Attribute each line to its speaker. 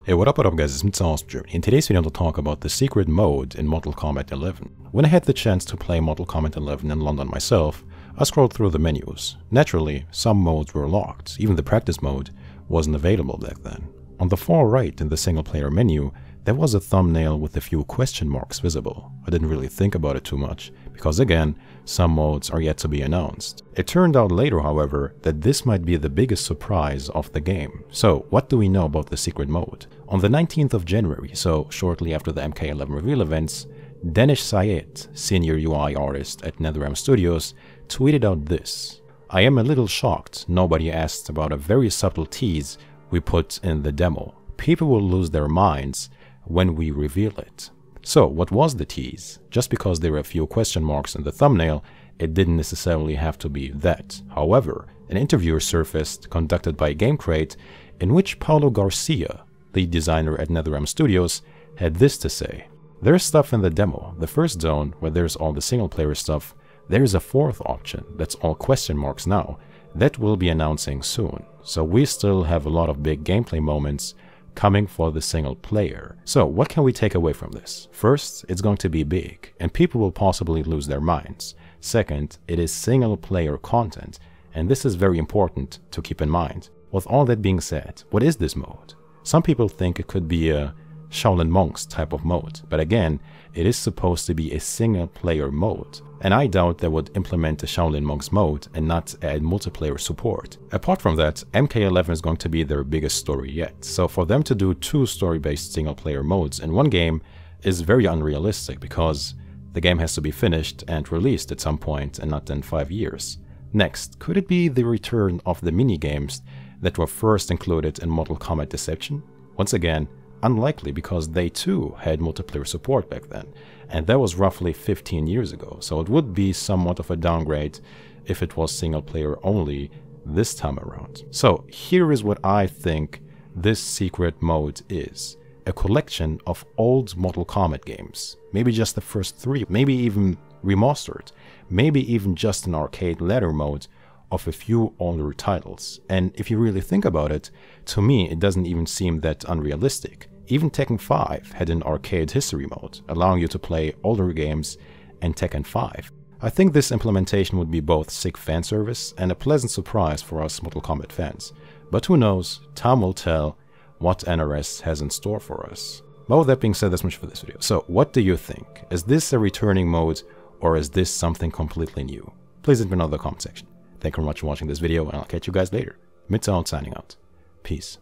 Speaker 1: Hey, what up guys, it's Mr. Germany. In today's video I'll talk about the secret mode in Mortal Kombat 11. When I had the chance to play Mortal Kombat 11 in London myself, I scrolled through the menus. Naturally, some modes were locked, even the practice mode wasn't available back then. On the far right in the single player menu, there was a thumbnail with a few question marks visible. I didn't really think about it too much, because again, some modes are yet to be announced. It turned out later, however, that this might be the biggest surprise of the game. So, what do we know about the secret mode? On the 19th of January, so shortly after the MK11 reveal events, Danish Syed, senior UI artist at NetherRealm Studios, tweeted out this: "I am a little shocked nobody asked about a very subtle tease we put in the demo. People will lose their minds when we reveal it." So, what was the tease? Just because there were a few question marks in the thumbnail, it didn't necessarily have to be that. However, an interview surfaced conducted by GameCrate in which Paulo Garcia, lead designer at NetherRealm Studios, had this to say: "There's stuff in the demo, the first zone where there's all the single player stuff. There's a fourth option that's all question marks now that we'll be announcing soon. So we still have a lot of big gameplay moments coming for the single player." So what can we take away from this? First, it's going to be big, and people will possibly lose their minds. Second, it is single player content, and this is very important to keep in mind. With all that being said, what is this mode? Some people think it could be a Shaolin Monks type of mode, but again, it is supposed to be a single player mode, and I doubt they would implement a Shaolin Monks mode and not add multiplayer support. Apart from that, MK11 is going to be their biggest story yet, so for them to do two story-based single player modes in one game is very unrealistic, because the game has to be finished and released at some point and not in 5 years. Next, could it be the return of the minigames that were first included in Mortal Kombat Deception? Once again, unlikely, because they too had multiplayer support back then, and that was roughly 15 years ago, so it would be somewhat of a downgrade if it was single player only this time around. So here is what I think this secret mode is: a collection of old Mortal Kombat games, maybe just the first 3, maybe even remastered, maybe even just an arcade ladder mode of a few older titles. And if you really think about it, to me it doesn't even seem that unrealistic. Even Tekken 5 had an arcade history mode, allowing you to play older games and Tekken 5. I think this implementation would be both sick fan service and a pleasant surprise for us Mortal Kombat fans. But who knows, time will tell what NRS has in store for us. But with that being said, that's much for this video. So what do you think? Is this a returning mode, or is this something completely new? Please let me know in the comment section. Thank you very much for watching this video, and I'll catch you guys later. Midtown signing out. Peace.